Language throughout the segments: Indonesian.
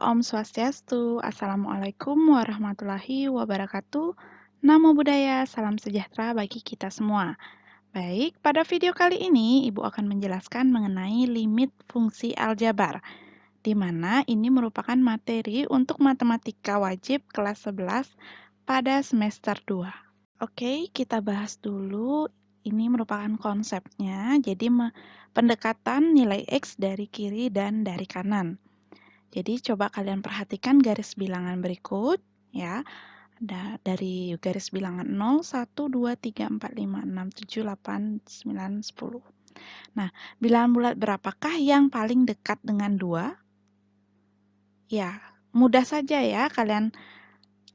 Om Swastiastu. Assalamualaikum warahmatullahi wabarakatuh. Namo Buddhaya, salam sejahtera bagi kita semua. Baik, pada video kali ini Ibu akan menjelaskan mengenai limit fungsi aljabar, di mana ini merupakan materi untuk matematika wajib kelas 11 pada semester 2. Oke, kita bahas dulu. Ini merupakan konsepnya, jadi pendekatan nilai X dari kiri dan dari kanan. Jadi coba kalian perhatikan garis bilangan berikut ya. Dari garis bilangan 0, 1, 2, 3, 4, 5, 6, 7, 8, 9, 10. Nah, bilangan bulat berapakah yang paling dekat dengan 2? Ya, mudah saja ya kalian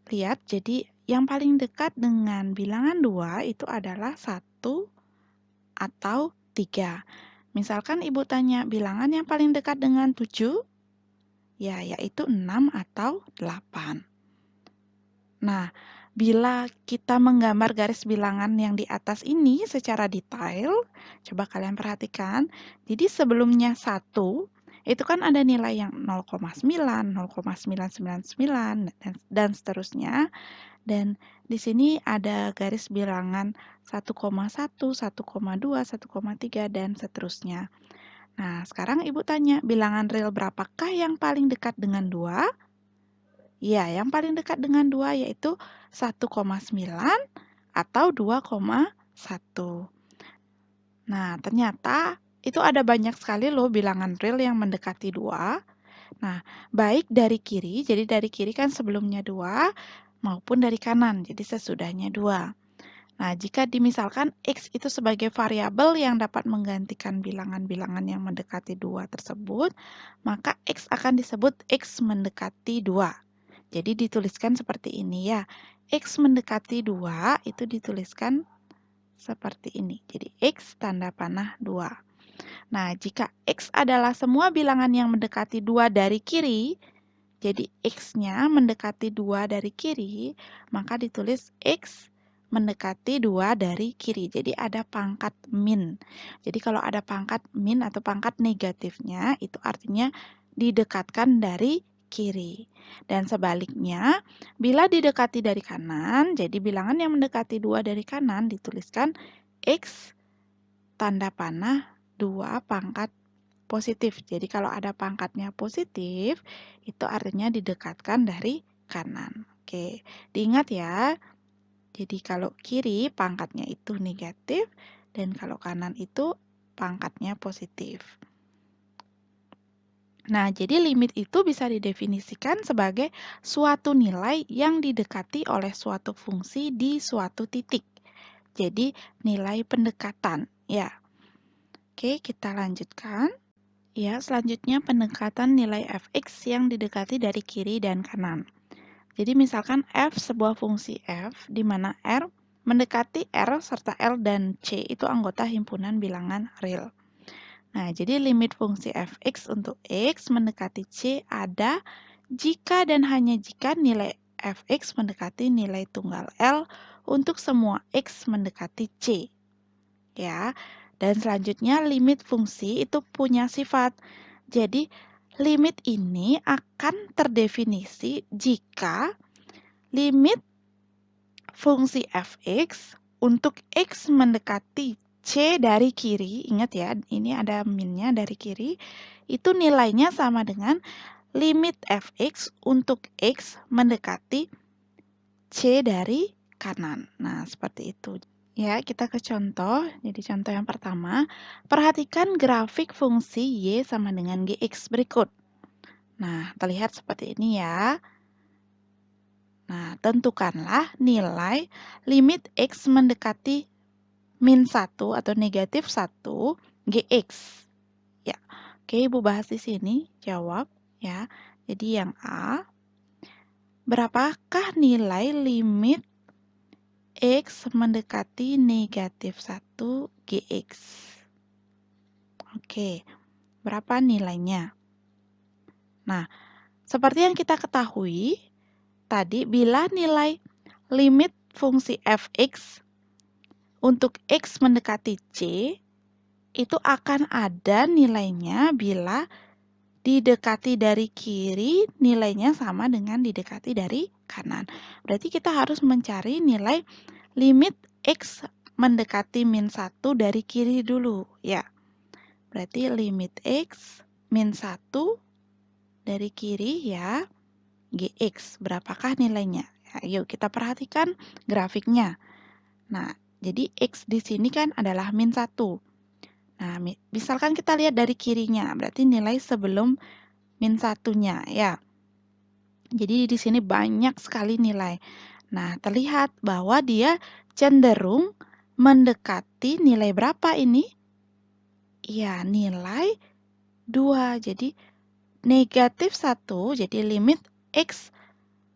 lihat. Jadi yang paling dekat dengan bilangan 2 itu adalah 1 atau 3. Misalkan Ibu tanya bilangan yang paling dekat dengan 7, ya, yaitu 6 atau 8. Nah, bila kita menggambar garis bilangan yang di atas ini secara detail, coba kalian perhatikan. Jadi sebelumnya 1, itu kan ada nilai yang 0,9, 0,999, dan seterusnya. Dan di sini ada garis bilangan 1,1, 1,2, 1,3, dan seterusnya. Nah, sekarang Ibu tanya, bilangan real berapakah yang paling dekat dengan 2? Ya, yang paling dekat dengan 2 yaitu 1,9 atau 2,1. Nah, ternyata itu ada banyak sekali loh bilangan real yang mendekati 2. Nah, baik dari kiri, jadi dari kiri kan sebelumnya 2, maupun dari kanan, jadi sesudahnya 2. Nah, jika dimisalkan X itu sebagai variabel yang dapat menggantikan bilangan-bilangan yang mendekati 2 tersebut, maka X akan disebut X mendekati 2. Jadi dituliskan seperti ini ya. X mendekati 2 itu dituliskan seperti ini. Jadi X tanda panah 2. Nah, jika X adalah semua bilangan yang mendekati 2 dari kiri, jadi X-nya mendekati 2 dari kiri, maka ditulis X mendekati 2 dari kiri. Jadi ada pangkat min. Jadi kalau ada pangkat min atau pangkat negatifnya, itu artinya didekatkan dari kiri. Dan sebaliknya, bila didekati dari kanan, jadi bilangan yang mendekati 2 dari kanan dituliskan X tanda panah 2 pangkat positif. Jadi kalau ada pangkatnya positif, itu artinya didekatkan dari kanan. Oke, diingat ya. Jadi kalau kiri pangkatnya itu negatif, dan kalau kanan itu pangkatnya positif. Nah, jadi limit itu bisa didefinisikan sebagai suatu nilai yang didekati oleh suatu fungsi di suatu titik. Jadi nilai pendekatan, ya. Oke, kita lanjutkan. Ya, selanjutnya pendekatan nilai fx yang didekati dari kiri dan kanan. Jadi misalkan f sebuah fungsi f di mana r mendekati r serta l dan c itu anggota himpunan bilangan real. Nah, jadi limit fungsi fx untuk x mendekati c ada jika dan hanya jika nilai fx mendekati nilai tunggal l untuk semua x mendekati c. Ya. Dan selanjutnya limit fungsi itu punya sifat. Jadi limit ini akan terdefinisi jika limit fungsi fx untuk x mendekati c dari kiri, ingat ya, ini ada minnya dari kiri, itu nilainya sama dengan limit fx untuk x mendekati c dari kanan. Nah, seperti itu. Ya, kita ke contoh. Jadi contoh yang pertama, perhatikan grafik fungsi Y sama dengan GX berikut. Nah, terlihat seperti ini ya. Nah, tentukanlah nilai limit X mendekati min 1 atau negatif 1 GX. Ya, oke, Ibu bahas di sini. Jawab ya. Jadi yang A, berapakah nilai limit X mendekati negatif 1 GX. Oke, berapa nilainya? Nah, seperti yang kita ketahui, tadi bila nilai limit fungsi fx untuk X mendekati C, itu akan ada nilainya bila didekati dari kiri, nilainya sama dengan didekati dari kanan. Berarti kita harus mencari nilai limit X mendekati min 1 dari kiri dulu, ya. Berarti limit X min 1 dari kiri, ya, GX. Berapakah nilainya? Ya, yuk kita perhatikan grafiknya. Nah, jadi X di sini kan adalah min 1. Nah, misalkan kita lihat dari kirinya, berarti nilai sebelum min 1-nya, ya. Jadi di sini banyak sekali nilai. Nah, terlihat bahwa dia cenderung mendekati nilai berapa ini? Ya, nilai 2. Jadi negatif 1, jadi limit X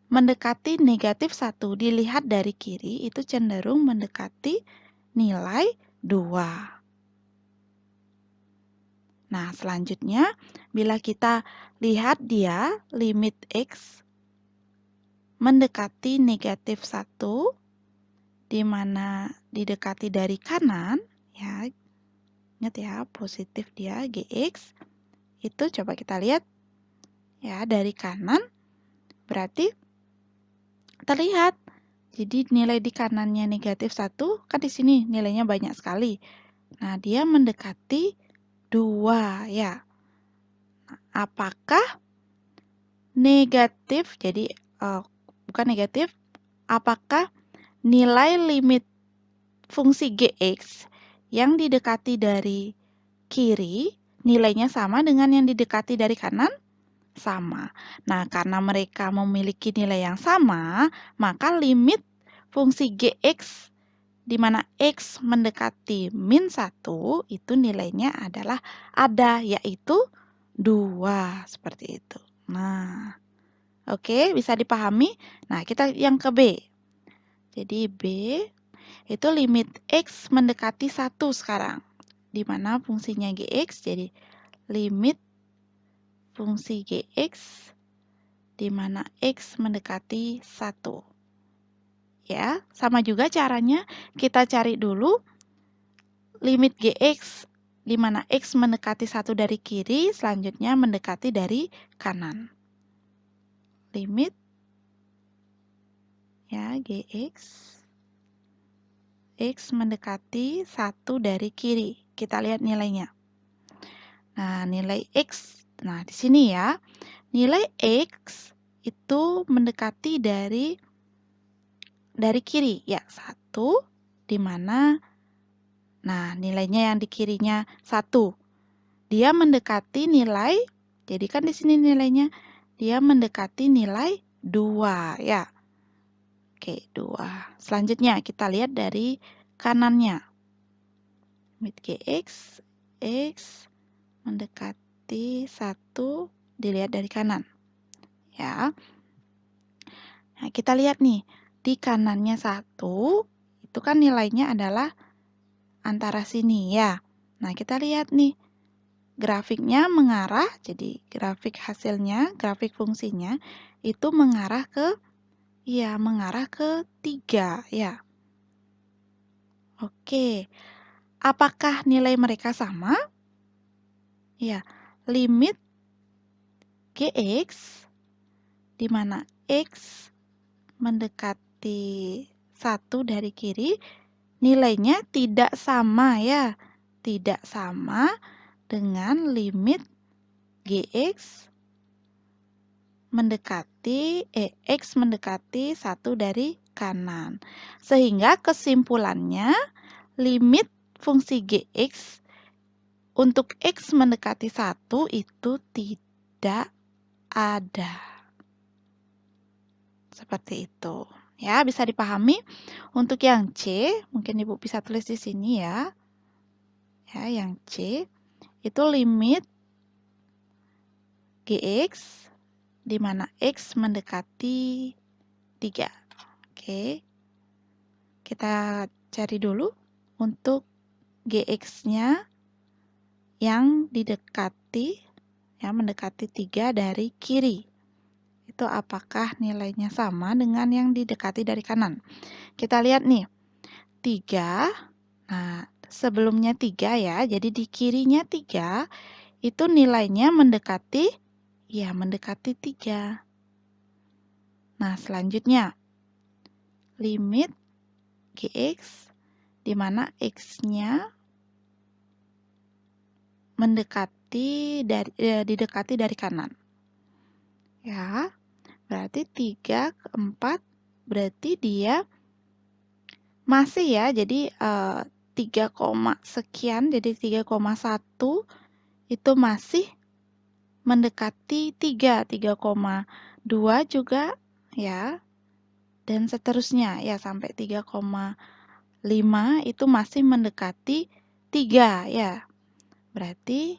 mendekati negatif 1 dilihat dari kiri itu cenderung mendekati nilai 2. Nah, selanjutnya bila kita lihat dia limit X mendekati negatif 1 di mana didekati dari kanan, ya. Ingat ya, positif dia GX. Itu coba kita lihat ya dari kanan berarti terlihat. Jadi nilai di kanannya negatif 1 kan di sini nilainya banyak sekali. Nah, dia mendekati 2 ya. Nah, apakah negatif jadi bukan negatif, apakah nilai limit fungsi GX yang didekati dari kiri nilainya sama dengan yang didekati dari kanan? Sama. Nah, karena mereka memiliki nilai yang sama, maka limit fungsi GX di mana X mendekati min 1 itu nilainya adalah ada, yaitu 2. Seperti itu. Nah, oke, bisa dipahami? Nah, kita yang ke B. Jadi B itu limit X mendekati 1 sekarang. Di mana fungsinya GX, jadi limit fungsi GX di mana X mendekati 1. Ya, sama juga caranya kita cari dulu limit GX di mana X mendekati 1 dari kiri, selanjutnya mendekati dari kanan. Limit ya GX X mendekati 1 dari kiri. Kita lihat nilainya. Nah, nilai X. Nah, di sini ya. Nilai X itu mendekati dari kiri. Ya, 1 di mana nah, nilainya yang di kirinya 1. Dia mendekati nilai, jadi kan di sini nilainya dia mendekati nilai 2 ya. Oke, 2. Selanjutnya kita lihat dari kanannya. Limit GX X mendekati 1 dilihat dari kanan. Ya. Nah, kita lihat nih, di kanannya 1 itu kan nilainya adalah antara sini ya. Nah, kita lihat nih, grafiknya mengarah, jadi grafik hasilnya, grafik fungsinya itu mengarah ke, ya, mengarah ke 3 ya. Oke, apakah nilai mereka sama? Ya, limit GX di mana X mendekati 1 dari kiri, nilainya tidak sama ya. Tidak sama dengan limit GX mendekati X mendekati 1 dari kanan. Sehingga kesimpulannya limit fungsi GX untuk X mendekati 1 itu tidak ada. Seperti itu. Ya, bisa dipahami. Untuk yang C, mungkin Ibu bisa tulis di sini ya. Ya, yang C itu limit GX di mana X mendekati 3. Oke. Kita cari dulu untuk GX-nya yang didekati, ya, mendekati 3 dari kiri. Itu apakah nilainya sama dengan yang didekati dari kanan? Kita lihat nih, 3, nah sebelumnya 3 ya, jadi di kirinya 3 itu nilainya mendekati, ya mendekati 3. Nah, selanjutnya, limit Gx di mana X-nya didekati dari kanan. Ya, berarti 3 ke 4, berarti dia masih ya, jadi 3, sekian, jadi 3,1 itu masih mendekati 3, 3,2 juga ya, dan seterusnya ya sampai 3,5 itu masih mendekati 3 ya. Berarti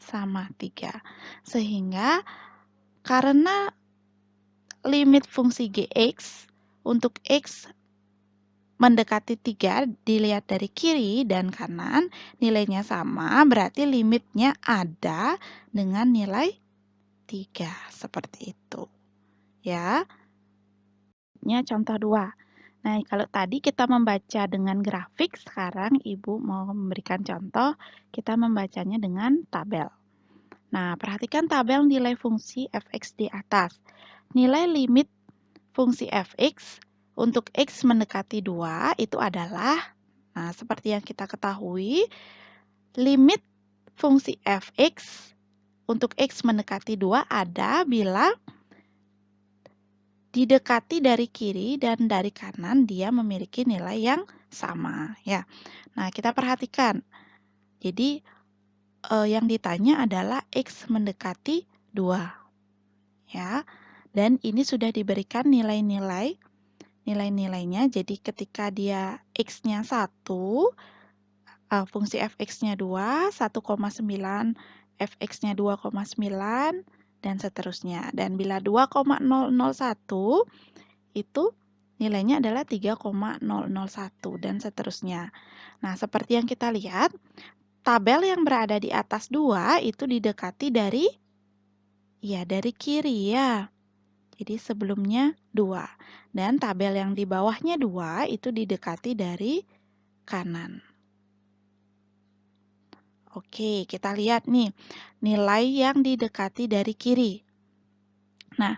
sama 3. Sehingga karena limit fungsi Gx untuk X mendekati 3 dilihat dari kiri dan kanan, nilainya sama, berarti limitnya ada dengan nilai 3. Seperti itu. Ya. Contoh 2. Nah, kalau tadi kita membaca dengan grafik, sekarang Ibu mau memberikan contoh, kita membacanya dengan tabel. Nah, perhatikan tabel nilai fungsi fx di atas. Nilai limit fungsi fx untuk x mendekati 2 itu adalah, nah seperti yang kita ketahui, limit fungsi fx untuk x mendekati 2 ada bila didekati dari kiri dan dari kanan dia memiliki nilai yang sama ya. Nah, kita perhatikan. Jadi yang ditanya adalah x mendekati 2 ya. Dan ini sudah diberikan nilainya. Jadi ketika dia x-nya 1, fungsi fx-nya 2, 1,9, fx-nya 2,9 dan seterusnya. Dan bila 2,001 itu nilainya adalah 3,001 dan seterusnya. Nah, seperti yang kita lihat, tabel yang berada di atas 2 itu didekati dari kiri ya. Jadi sebelumnya 2. Dan tabel yang di bawahnya 2 itu didekati dari kanan. Oke, kita lihat nih nilai yang didekati dari kiri. Nah,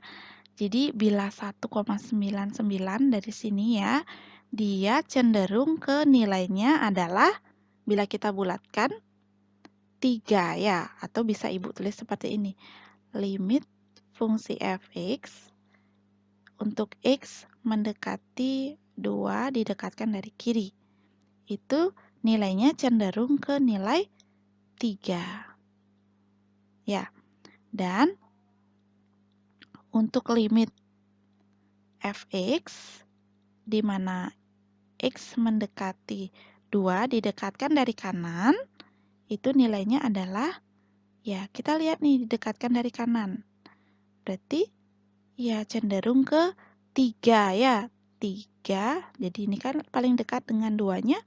jadi bila 1,99 dari sini ya, dia cenderung ke nilainya adalah bila kita bulatkan 3 ya, atau bisa Ibu tulis seperti ini. Limit fungsi fx untuk x mendekati 2 didekatkan dari kiri. Itu nilainya cenderung ke nilai 3. Ya. Dan untuk limit fx di mana x mendekati 2 didekatkan dari kanan, itu nilainya adalah, ya kita lihat nih didekatkan dari kanan. Berarti ya cenderung ke 3 ya. 3, jadi ini kan paling dekat dengan 2-nya.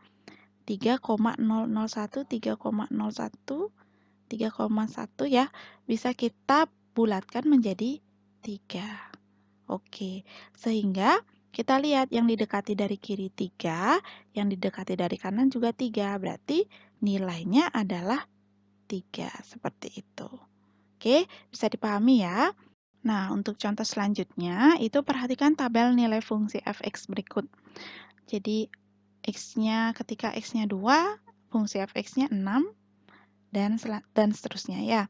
3,001, 3,01, 3,1 ya. Bisa kita bulatkan menjadi 3. Oke, sehingga kita lihat yang didekati dari kiri 3, yang didekati dari kanan juga 3. Berarti nilainya adalah 3, seperti itu. Oke, bisa dipahami ya. Nah, untuk contoh selanjutnya, itu perhatikan tabel nilai fungsi fx berikut. Jadi, x-nya ketika x-nya 2, fungsi fx-nya 6, dan seterusnya ya.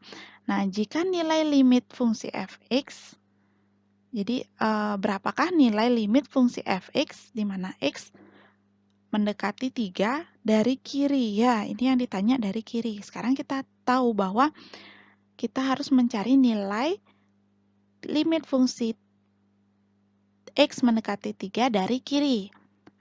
Nah, jika nilai limit fungsi fx, jadi berapakah nilai limit fungsi fx di mana x mendekati 3 dari kiri ya. Ini yang ditanya dari kiri. Sekarang kita tahu bahwa kita harus mencari nilai limit fungsi x mendekati 3 dari kiri.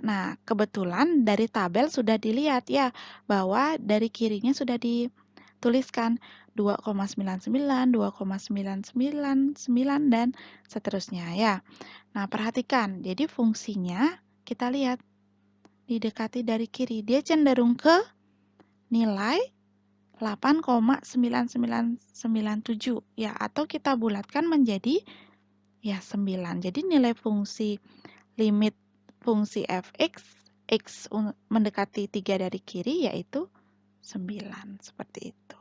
Nah, kebetulan dari tabel sudah dilihat ya, bahwa dari kirinya sudah dituliskan 2,99, 2,999, dan seterusnya ya. Nah, perhatikan, jadi fungsinya kita lihat didekati dari kiri. Dia cenderung ke nilai 8,9997 ya, atau kita bulatkan menjadi ya 9. Jadi nilai fungsi limit fungsi fx x mendekati 3 dari kiri yaitu 9 seperti itu.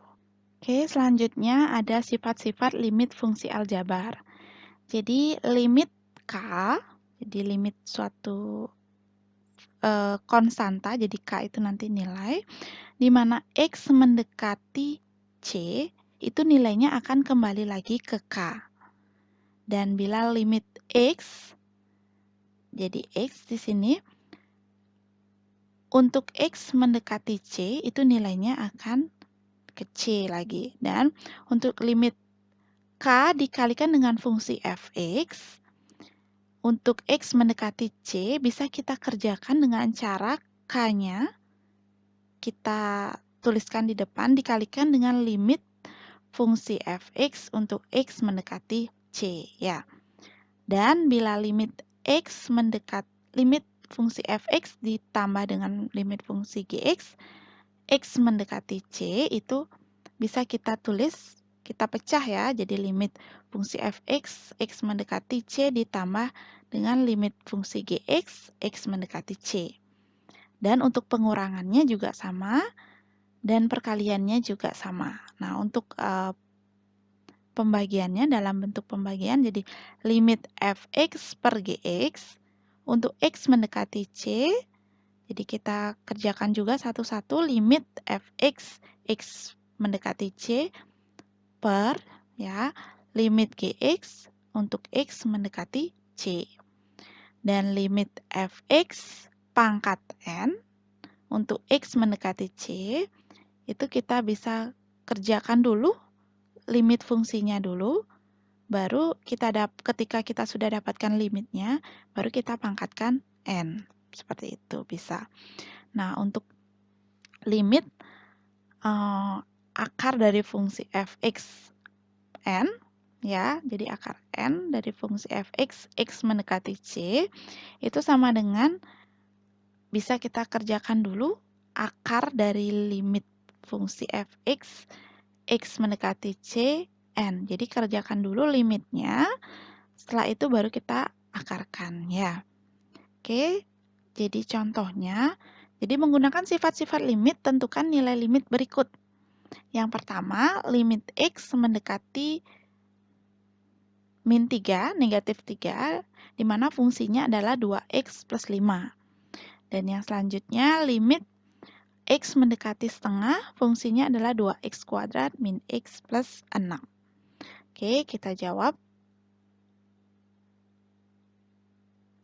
Oke, selanjutnya ada sifat-sifat limit fungsi aljabar. Jadi limit K, jadi limit suatu konstanta, jadi K itu nanti nilai, di mana X mendekati C, itu nilainya akan kembali lagi ke K. Dan bila limit X, jadi X di sini, untuk X mendekati C, itu nilainya akan ke C lagi. Dan untuk limit K dikalikan dengan fungsi fx, untuk X mendekati C, bisa kita kerjakan dengan cara K-nya kita tuliskan di depan dikalikan dengan limit fungsi fx untuk X mendekati C, ya. Dan bila limit fungsi fx ditambah dengan limit fungsi gx, X mendekati C itu bisa kita tulis, kita pecah ya, jadi limit fungsi fx, X mendekati C ditambah dengan limit fungsi gx, X mendekati C. Dan untuk pengurangannya juga sama, dan perkaliannya juga sama. Nah, untuk pembagiannya dalam bentuk pembagian, jadi limit fx per gx, untuk X mendekati C, jadi kita kerjakan juga satu-satu limit fx, X mendekati C, per ya limit gx untuk X mendekati C. Dan limit fx pangkat n untuk X mendekati C, itu kita bisa kerjakan dulu limit fungsinya dulu, baru ketika kita sudah dapatkan limitnya, baru kita pangkatkan n. Seperti itu bisa. Nah, untuk limit akar dari fungsi fx n, ya, jadi akar n dari fungsi fx, X mendekati C, itu sama dengan, bisa kita kerjakan dulu akar dari limit fungsi fx, X mendekati C, n. Jadi kerjakan dulu limitnya, setelah itu baru kita akarkan, ya. Oke, jadi contohnya, jadi menggunakan sifat-sifat limit, tentukan nilai limit berikut. Yang pertama, limit X mendekati min 3, negatif 3, di mana fungsinya adalah 2X plus 5. Dan yang selanjutnya, limit X mendekati setengah, fungsinya adalah 2X kuadrat min X plus 6. Oke, kita jawab.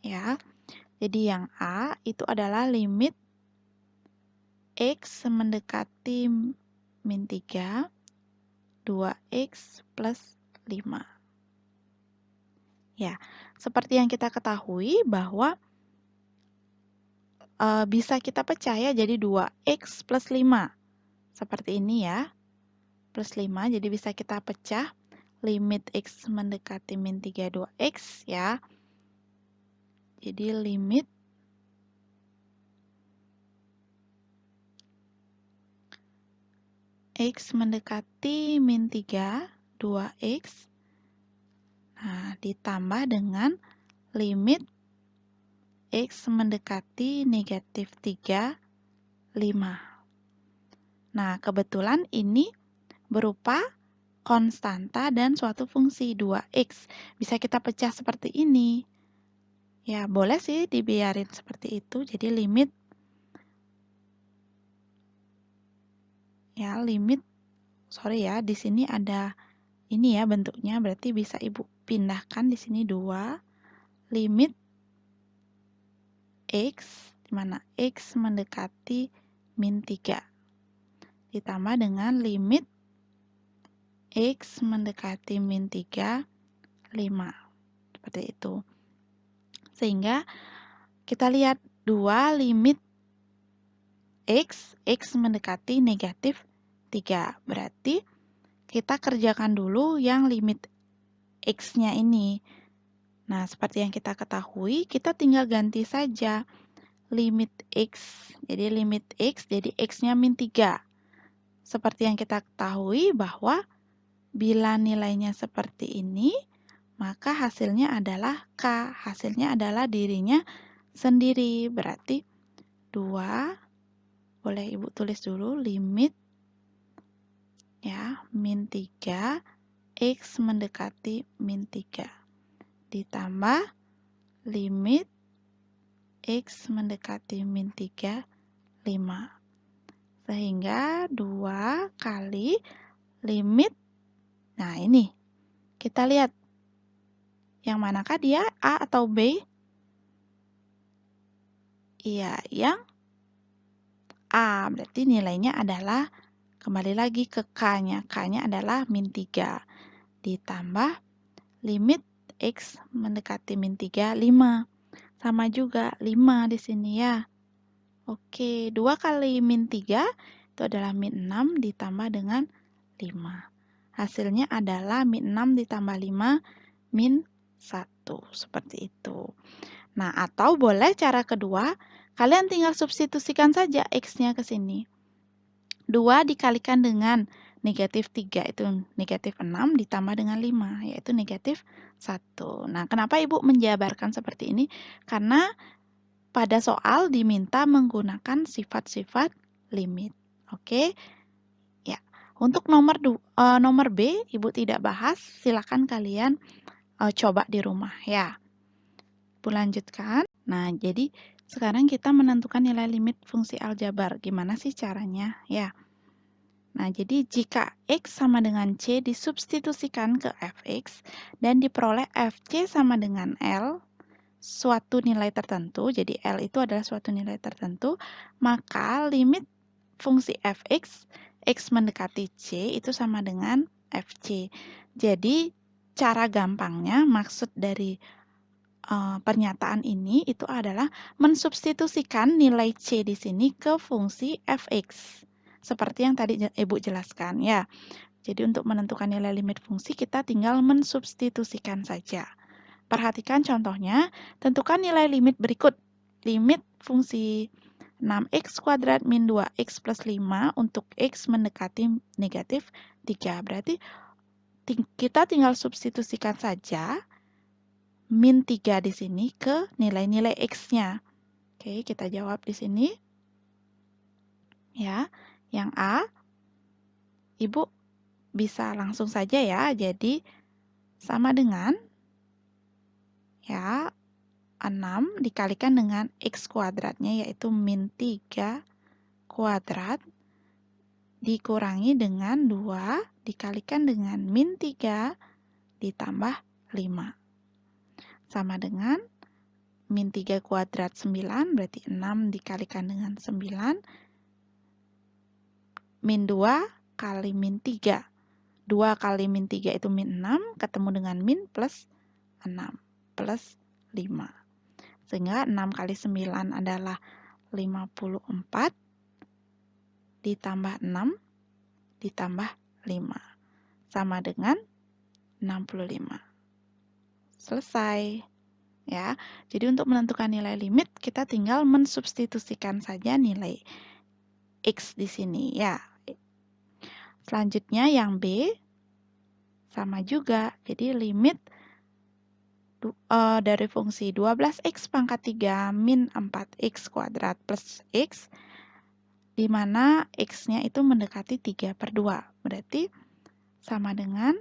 Ya, jadi yang A itu adalah limit X mendekati min 3, 2X plus 5. Ya, seperti yang kita ketahui bahwa bisa kita pecah ya, jadi 2X plus 5. Seperti ini ya, plus 5, jadi bisa kita pecah limit X mendekati min 3, 2X ya. Jadi limit X mendekati min 3, 2X. Nah, ditambah dengan limit X mendekati negatif 3, 5. Nah, kebetulan ini berupa konstanta dan suatu fungsi 2X. Bisa kita pecah seperti ini. Ya, boleh sih dibiarin seperti itu. Jadi limit, ya sorry ya, di sini ada ini ya bentuknya, berarti bisa Ibu pindahkan di sini 2, limit X, di mana X mendekati min 3. Ditambah dengan limit X mendekati min 3, 5. Seperti itu. Sehingga kita lihat 2 limit X mendekati negatif 3. Berarti kita kerjakan dulu yang limit X-nya ini. Nah, seperti yang kita ketahui, kita tinggal ganti saja limit X. Jadi limit X, jadi X-nya min 3. Seperti yang kita ketahui bahwa bila nilainya seperti ini, maka hasilnya adalah K. Hasilnya adalah dirinya sendiri. Berarti 2, boleh Ibu tulis dulu, limit Ya, min 3, X mendekati min 3. Ditambah limit X mendekati min 3, 5. Sehingga 2 kali limit, nah ini, kita lihat, yang manakah dia, A atau B? Iya, yang A, berarti nilainya adalah, kembali lagi ke K-nya, K-nya adalah min 3. Ditambah limit X mendekati min 3, 5. Sama juga 5 di sini ya. Oke, 2 kali min 3 itu adalah min 6 ditambah dengan 5. Hasilnya adalah min 6 ditambah 5, min 1. Seperti itu. Nah, atau boleh cara kedua, kalian tinggal substitusikan saja X-nya ke sini. 2 dikalikan dengan negatif 3, itu negatif 6 ditambah dengan 5, yaitu negatif 1. Nah, kenapa Ibu menjabarkan seperti ini? Karena pada soal diminta menggunakan sifat-sifat limit. Oke? Ya. Untuk nomor B, Ibu tidak bahas, silakan kalian coba di rumah ya. Ibu lanjutkan. Nah, jadi sekarang kita menentukan nilai limit fungsi aljabar. Gimana sih caranya? Ya. Nah, jadi jika X sama dengan C disubstitusikan ke Fx dan diperoleh Fc sama dengan L, suatu nilai tertentu, jadi L itu adalah suatu nilai tertentu, maka limit fungsi Fx, X mendekati C itu sama dengan Fc. Jadi, cara gampangnya, maksud dari pernyataan ini itu adalah mensubstitusikan nilai C di sini ke fungsi Fx. Seperti yang tadi Ibu jelaskan ya. Jadi untuk menentukan nilai limit fungsi kita tinggal mensubstitusikan saja. Perhatikan contohnya, tentukan nilai limit berikut. Limit fungsi 6x kuadrat min 2x plus 5 untuk x mendekati negatif 3. Berarti kita tinggal substitusikan saja min 3 di sini ke nilai-nilai x-nya. Oke, kita jawab di sini. Ya, yang A, Ibu bisa langsung saja ya. Jadi, sama dengan ya 6 dikalikan dengan x kuadratnya, yaitu min 3 kuadrat dikurangi dengan 2 dikalikan dengan min 3 ditambah 5. Sama dengan min 3 kuadrat 9, berarti 6 dikalikan dengan 9. Min 2 kali min 3. 2 kali min 3 itu min 6, ketemu dengan min plus 6, plus 5. Sehingga 6 kali 9 adalah 54, ditambah 6, ditambah 5. Sama dengan 65. Selesai. Ya, jadi untuk menentukan nilai limit, kita tinggal mensubstitusikan saja nilai X di sini. Ya. Selanjutnya yang B, sama juga. Jadi limit dari fungsi 12x pangkat 3 min 4x kuadrat plus x, di mana x-nya itu mendekati 3/2. Berarti sama dengan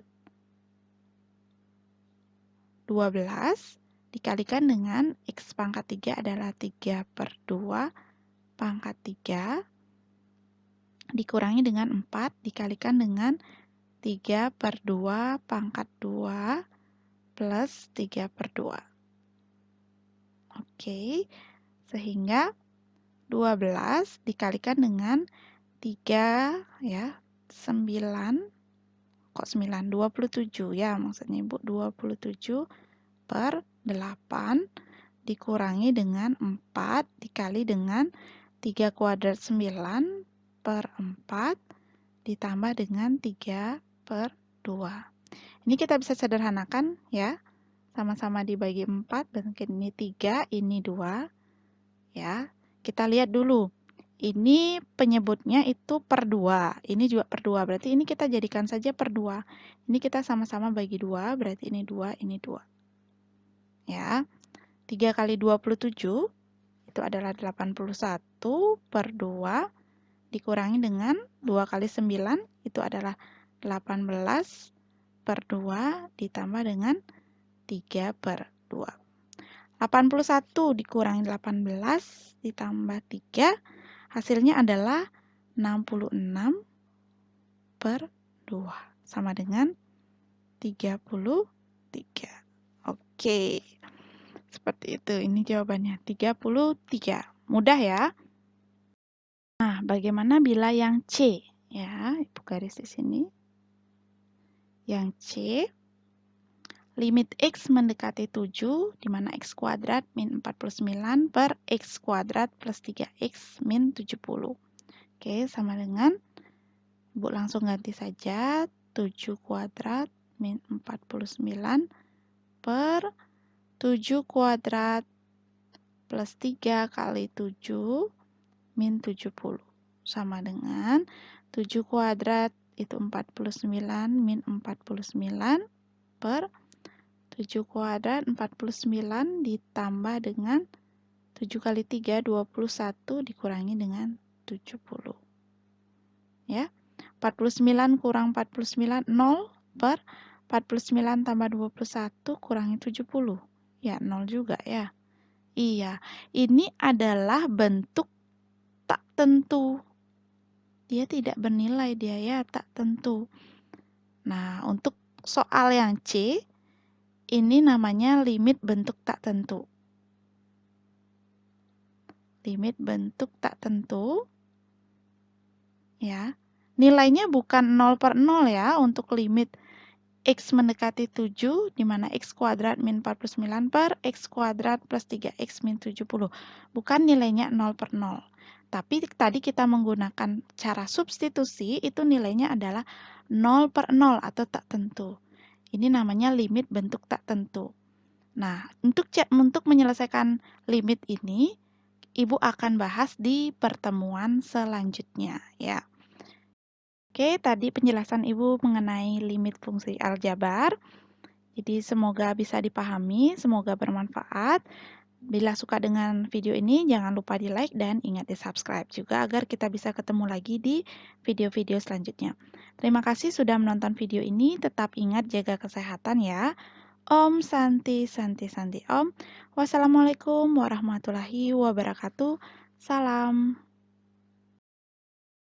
12 dikalikan dengan x pangkat 3 adalah 3/2 pangkat 3 dikurangi dengan 4 dikalikan dengan 3/2 pangkat 2 plus 3/2. Oke, sehingga 12 dikalikan dengan 3 ya, 9, kok 9? 27 ya, maksudnya Ibu 27/8 dikurangi dengan 4 dikali dengan 3 kuadrat 9/4 ditambah dengan 3/2. Ini kita bisa sederhanakan ya. Sama-sama dibagi 4, mungkin ini 3, ini 2. Ya, kita lihat dulu. Ini penyebutnya itu per 2. Ini juga per 2. Berarti ini kita jadikan saja per 2. Ini kita sama-sama bagi 2, berarti ini 2, ini 2. Ya. 3 kali 27 itu adalah 81/2 dikurangi dengan 2 kali 9 itu adalah 18 per 2 ditambah dengan 3 per 2. 81 dikurangi 18 ditambah 3 hasilnya adalah 66 per 2 sama dengan 33. Oke, seperti itu. Ini jawabannya 33. Mudah ya? Nah, bagaimana bila yang C? Ya, Ibu garis di sini. Yang C, limit X mendekati 7, di mana X kuadrat min 49 per X kuadrat plus 3X min 70. Oke, sama dengan, Ibu langsung ganti saja, 7 kuadrat min 49 per 7 kuadrat plus 3 kali 7 min 70. Sama dengan 7 kuadrat itu 49 min 49 per 7 kuadrat 49 ditambah dengan 7 kali 3 21 dikurangi dengan 70. Ya. 49 kurang 49 0 per 49 tambah 21 kurangi 70. Ya, 0 juga ya. Iya, ini adalah bentuk tak tentu. Dia tidak bernilai, dia ya tak tentu. Nah, untuk soal yang C, ini namanya limit bentuk tak tentu. Limit bentuk tak tentu. Ya. Nilainya bukan 0 per 0 ya untuk limit X mendekati 7, di mana X kuadrat min 49 per X kuadrat plus 3X min 70. Bukan nilainya 0 per 0. Tapi tadi kita menggunakan cara substitusi, itu nilainya adalah 0 per 0 atau tak tentu. Ini namanya limit bentuk tak tentu. Nah, untuk menyelesaikan limit ini, Ibu akan bahas di pertemuan selanjutnya ya. Oke, tadi penjelasan Ibu mengenai limit fungsi aljabar. Jadi semoga bisa dipahami, semoga bermanfaat. Bila suka dengan video ini, jangan lupa di like dan ingat di subscribe juga agar kita bisa ketemu lagi di video-video selanjutnya. Terima kasih sudah menonton video ini, tetap ingat jaga kesehatan ya. Om Santi Santi Santi Om. Wassalamualaikum warahmatullahi wabarakatuh. Salam.